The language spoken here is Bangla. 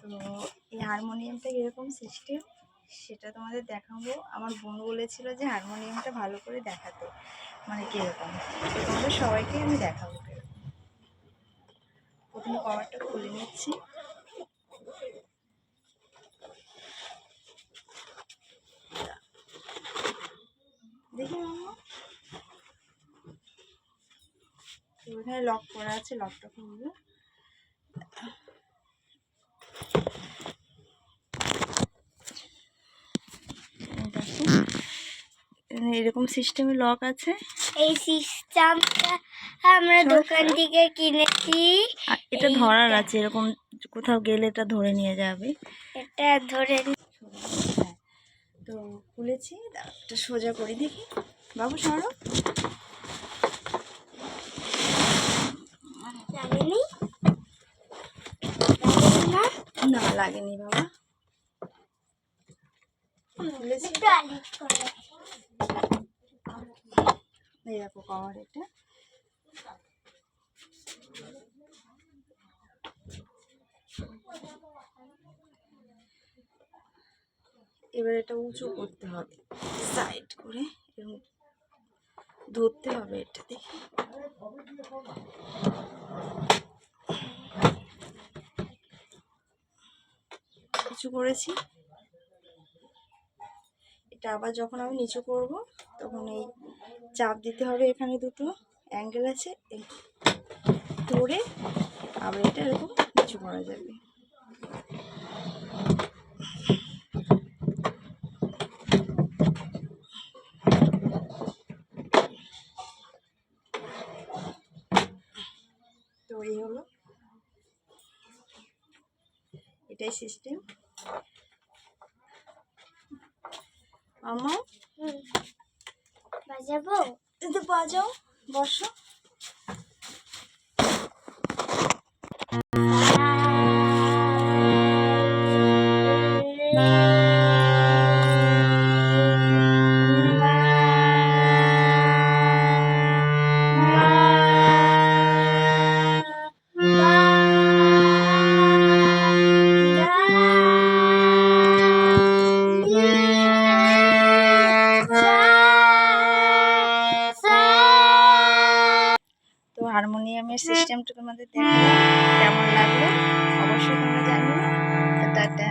তো এই হারমোনিয়ামটা কীরকম সিস্টেম সেটা তোমাদের দেখাবো। আমার বোন বলেছিল যে হারমোনিয়ামটা ভালো করে দেখাতে, মানে কীরকম, তো তোমাদের সবাইকে আমি দেখাবো কীরকম। প্রথমে কভারটা খুলে নিচ্ছি। দেখি মামা, এখানে লক করা আছে, লকটা খুলবো। এরকম সিস্টেমে লক আছে। এই সিস্টেমটা আমরা দোকান থেকে কিনেছি। এটা ধরার আছে, এরকম কোথাও গেলে এটা ধরে নিয়ে যাবে। এটা ধরে হ্যাঁ, তো খুলেছি, এটা সোজা করি। দেখি বাবু সরো। লাগেনি না, লাগেনি বাবা। খুলেছি, এই দেখো কভার। এটা এবার এটা উঁচু করতে হবে, সাইড করে এবং ধরতে হবে। এটা দেখি কিছু করেছি। এটা আবার যখন আমি নিচু করব তখন এই চাপ দিতে হবে, এখানে দুটো অ্যাঙ্গেল আছে, এই ধরে আবার এটা এরকম নিচু করা যাবে। তো এই হলো, এটাই সিস্টেম। আমার বাজাবো, তো বাজাও, বসো। তো হারমোনিয়ামের সিস্টেমটা তোমাদের দেখালাম, কেমন লাগলো অবশ্যই তোমরা জানিও। টাটা।